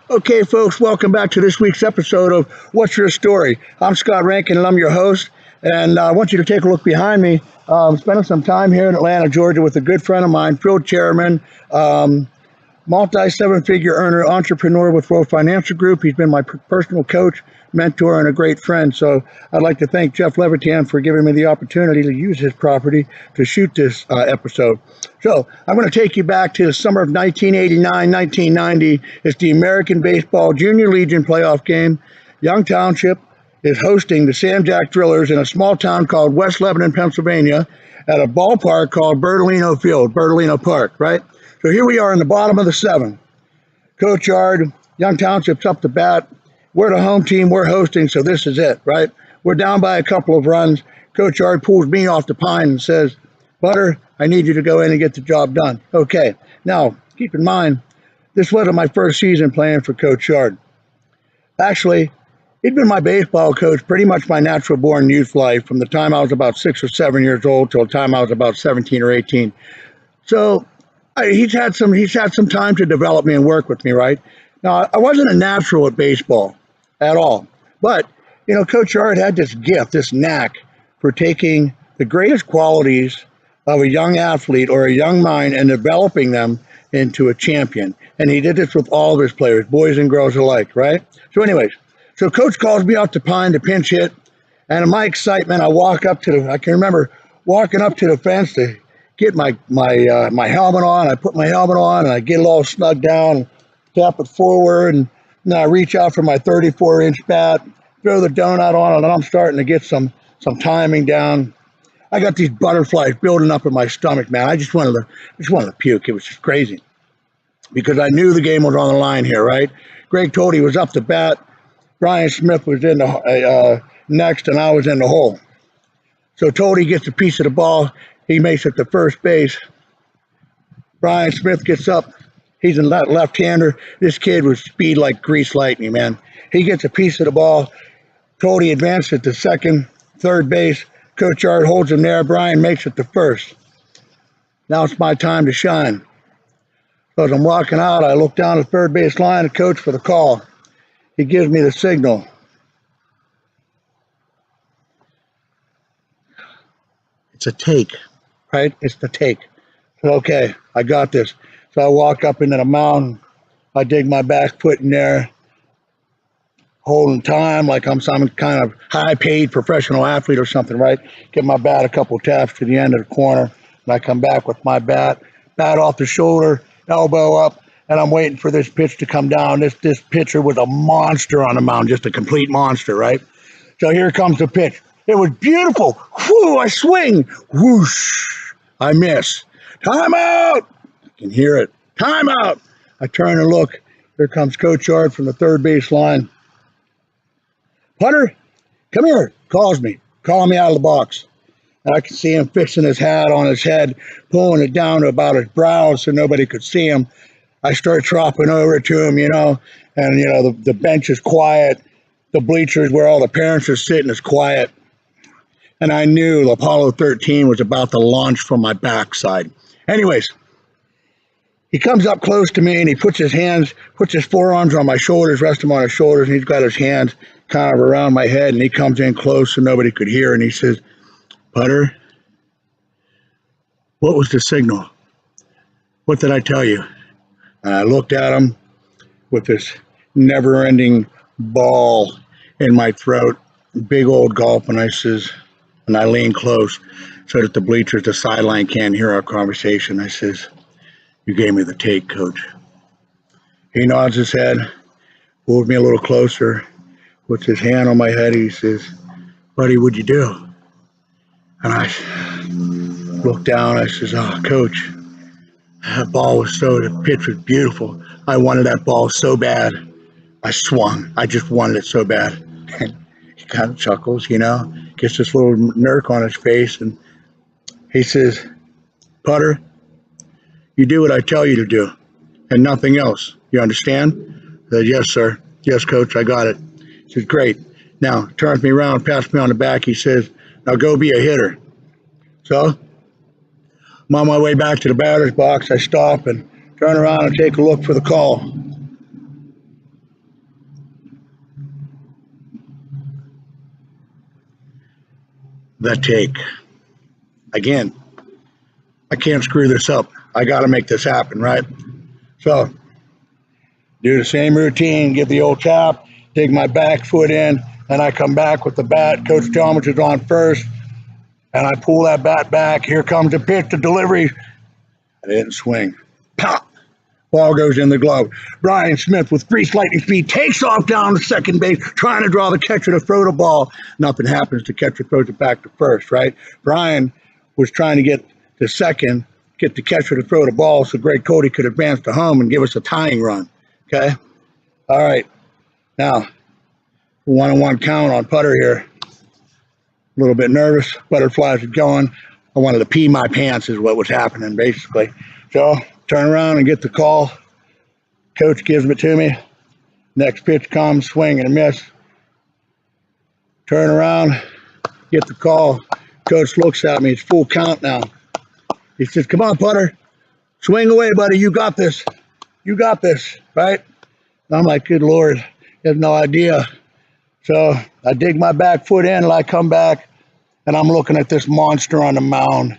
Okay, folks, welcome back to this week's episode of What's Your Story? I'm Scott Rankin, and I'm your host. And I want you to take a look behind me. I'm spending some time here in Atlanta, Georgia, with a good friend of mine, Phil Chairman, multi-seven-figure earner, entrepreneur with World Financial Group. He's been my personal coach, mentor, and a great friend. So I'd like to thank Jeff Levitan for giving me the opportunity to use his property to shoot this episode. So I'm going to take you back to the summer of 1989, 1990. It's the American Baseball Junior Legion playoff game. Young Township is hosting the Sam Jack Drillers in a small town called West Lebanon, Pennsylvania, at a ballpark called Bertolino Field, Bertolino Park, right? So here we are in the bottom of the seventh. Coach Yard, Young Township's up to bat. We're the home team. We're hosting, so this is it, right? We're down by a couple of runs. Coach Yard pulls me off the pine and says, Butter, I need you to go in and get the job done. Okay. Now, keep in mind, this wasn't my first season playing for Coach Yard. Actually, he'd been my baseball coach pretty much my natural-born youth life from the time I was about 6 or 7 years old till the time I was about 17 or 18. So he's had some time to develop me and work with me, right? Now, I wasn't a natural at baseball at all. But, Coach Yard had this gift, this knack for taking the greatest qualities of a young athlete or a young mind and developing them into a champion. And he did this with all of his players, boys and girls alike, right? So anyways, Coach calls me out to pine to pinch hit. And in my excitement, I can remember walking up to the fence to get my helmet on. I put my helmet on and I get it all snug down, tap it forward, and then I reach out for my 34-inch bat, throw the donut on it, and I'm starting to get some timing down. I got these butterflies building up in my stomach, man. I just wanted to puke. It was just crazy because I knew the game was on the line here, right? Greg Tody was up to bat. Brian Smith was in the next, and I was in the hole. So Tody gets a piece of the ball. He makes it to first base. Brian Smith gets up. He's a left-hander. This kid was speed like greased lightning, man. He gets a piece of the ball. Tody advances to second, third base. Coach Yard holds him there. Brian makes it to first. Now it's my time to shine. So as I'm walking out, I look down the third base line at Coach for the call. He gives me the signal. It's a take, right? It's the take. So, okay, I got this. So I walk up into the mound. I dig my back foot in there, holding time like I'm some kind of high-paid professional athlete or something, right? Get my bat a couple taps to the end of the corner, and I come back with my bat off the shoulder, elbow up, and I'm waiting for this pitch to come down. This pitcher was a monster on the mound, just a complete monster, right? So here comes the pitch. It was beautiful. Whoo, I swing. Whoosh. I miss. Time out. I can hear it. Time out. I turn and look. Here comes Coach Yard from the third base line. Punter, come here. Calls me. Calling me out of the box. And I can see him fixing his hat on his head, pulling it down to about his brow so nobody could see him. I start tropping over to him, and, the bench is quiet. The bleachers where all the parents are sitting is quiet. And I knew Apollo 13 was about to launch from my backside. Anyways, he comes up close to me and he puts his forearms on my shoulders, rests them on his shoulders, and he's got his hands kind of around my head, and he comes in close so nobody could hear, and he says, Putter, what was the signal? What did I tell you? And I looked at him with this never-ending ball in my throat, big old gulp, and I lean close so that the bleachers, the sideline can't hear our conversation. I says, you gave me the take, Coach. He nods his head, pulls me a little closer, puts his hand on my head. He says, buddy, what'd you do? And I looked down. I says, oh, Coach, the pitch was beautiful. I wanted that ball so bad. I swung. I just wanted it so bad. And he kind of chuckles, gets this little smirk on his face, and he says, Putter, you do what I tell you to do, and nothing else. You understand? I said, yes, sir. Yes, Coach, I got it. He says, great. Now, turns me around, pats me on the back. He says, now go be a hitter. So, I'm on my way back to the batter's box. I stop and turn around and take a look for the call. the take. Again, I can't screw this up. I got to make this happen, right? So, do the same routine, get the old tap, dig my back foot in, and I come back with the bat. Coach Talmadge is on first, and I pull that bat back. Here comes the pitch, the delivery. I didn't swing. Pop! Ball goes in the glove. Brian Smith with grease lightning speed takes off down to second base, trying to draw the catcher to throw the ball. Nothing happens. The catcher throws it back to first, right? Brian was trying to get to second, get the catcher to throw the ball so Greg Cody could advance to home and give us a tying run. Okay? All right. Now, 1-1 count on putter here. A little bit nervous. Butterflies are going. I wanted to pee my pants is what was happening, basically. So, turn around and get the call. Coach gives it to me. Next pitch comes, swing and a miss. Turn around, get the call. Coach looks at me. It's full count now. He says, come on, putter. Swing away, buddy. You got this. You got this, right? And I'm like, good Lord. You have no idea. So I dig my back foot in and I come back and I'm looking at this monster on the mound.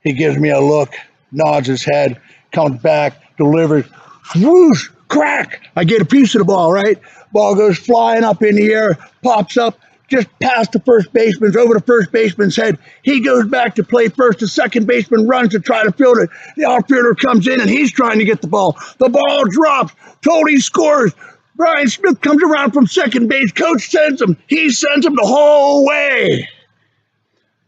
He gives me a look, nods his head, comes back, delivers, swoosh, crack. I get a piece of the ball, right? Ball goes flying up in the air, pops up just past the first baseman's, over the first baseman's head. He goes back to play first. The second baseman runs to try to field it. The outfielder comes in and he's trying to get the ball. The ball drops. Cody scores. Brian Smith comes around from second base. Coach sends him. He sends him the whole way.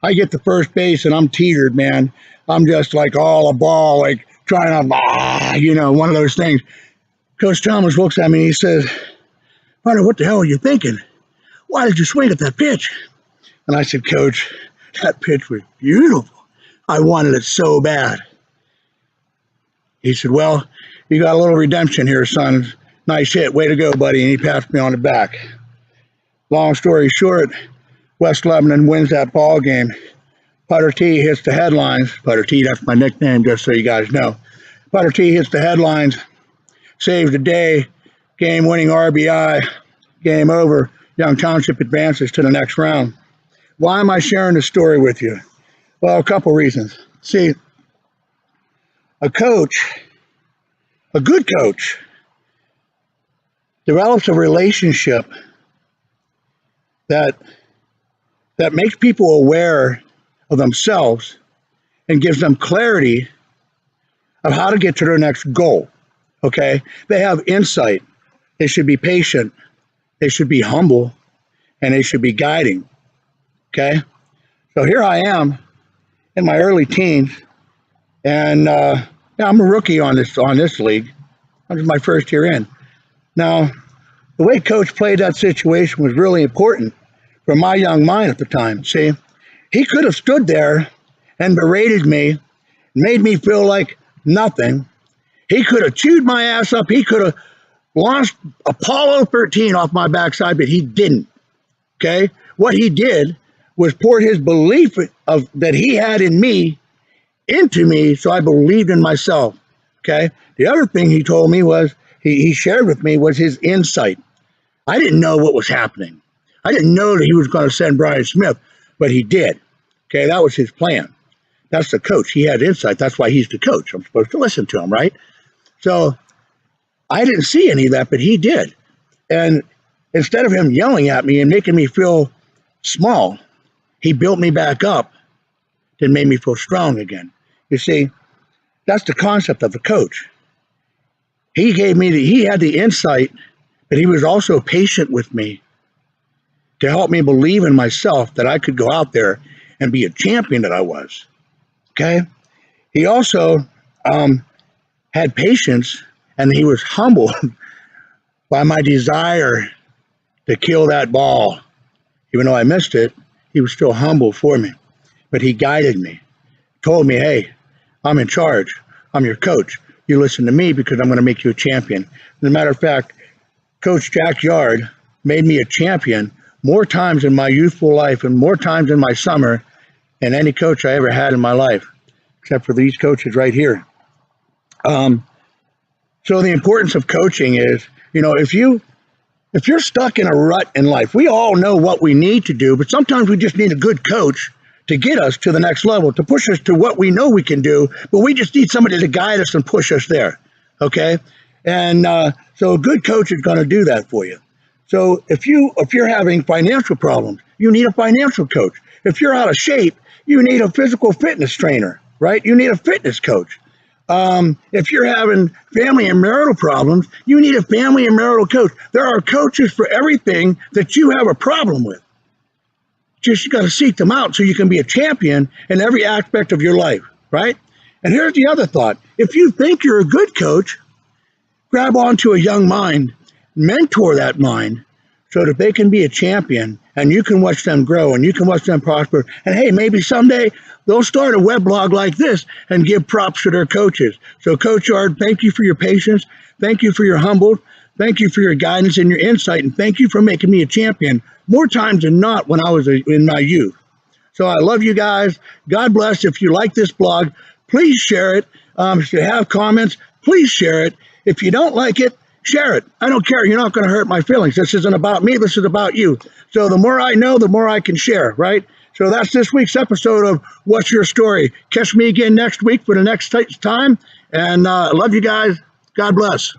I get to first base and I'm teetered, man. I'm just like all a ball, like trying to, one of those things. Coach Thomas looks at me and he says, Hunter, what the hell are you thinking? Why did you swing at that pitch? And I said, Coach, that pitch was beautiful. I wanted it so bad. He said, well, you got a little redemption here, son. Nice hit. Way to go, buddy. And he passed me on the back. Long story short, West Lebanon wins that ball game. Putter T hits the headlines. Putter T, that's my nickname, just so you guys know. Putter T hits the headlines, saves the day, game-winning RBI, game over. Young Township advances to the next round. Why am I sharing this story with you? Well, a couple reasons. See, a good coach, develops a relationship that makes people aware of themselves and gives them clarity of how to get to their next goal, okay? They have insight. They should be patient. They should be humble, and they should be guiding, okay? So here I am in my early teens, and I'm a rookie on this league. This is my first year in. Now, the way Coach played that situation was really important for my young mind at the time. See, he could have stood there and berated me, made me feel like nothing. He could have chewed my ass up. He could have launched Apollo 13 off my backside, but he didn't, okay? What he did was pour his belief that he had in me into me, so I believed in myself, okay? The other thing he told me was, he shared with me was his insight. I didn't know what was happening. I didn't know that he was going to send Brian Smith, but he did. Okay, that was his plan. That's the coach. He had insight. That's why he's the coach. I'm supposed to listen to him, right? So I didn't see any of that, but he did. And instead of him yelling at me and making me feel small, he built me back up and made me feel strong again. You see, that's the concept of the coach. He had the insight, but he was also patient with me to help me believe in myself that I could go out there and be a champion that I was, okay? He also had patience, and he was humbled by my desire to kill that ball. Even though I missed it, he was still humble for me. But he guided me, told me, hey, I'm in charge. I'm your coach. You listen to me because I'm going to make you a champion. As a matter of fact, Coach Jack Yard made me a champion more times in my youthful life and more times in my summer than any coach I ever had in my life, except for these coaches right here. So the importance of coaching is, if you If you're stuck in a rut in life, we all know what we need to do, but sometimes we just need a good coach to get us to the next level, to push us to what we know we can do, but we just need somebody to guide us and push us there. Okay? And so a good coach is going to do that for you. So if you're having financial problems, you need a financial coach. If you're out of shape, you need a physical fitness trainer, right? You need a fitness coach. If you're having family and marital problems, you need a family and marital coach. There are coaches for everything that you have a problem with. Just you got to seek them out so you can be a champion in every aspect of your life, right? And here's the other thought. If you think you're a good coach, grab onto a young mind, mentor that mind so that they can be a champion and you can watch them grow and you can watch them prosper. And hey, maybe someday they'll start a weblog like this and give props to their coaches. So Coach Yard, thank you for your patience. Thank you for your humble. Thank you for your guidance and your insight. And thank you for making me a champion more times than not when I was in my youth. So I love you guys. God bless. If you like this blog, please share it. If you have comments, please share it. If you don't like it, share it. I don't care. You're not going to hurt my feelings. This isn't about me. This is about you. So the more I know, the more I can share, right? So that's this week's episode of What's Your Story? Catch me again next week for the next time. And I love you guys. God bless.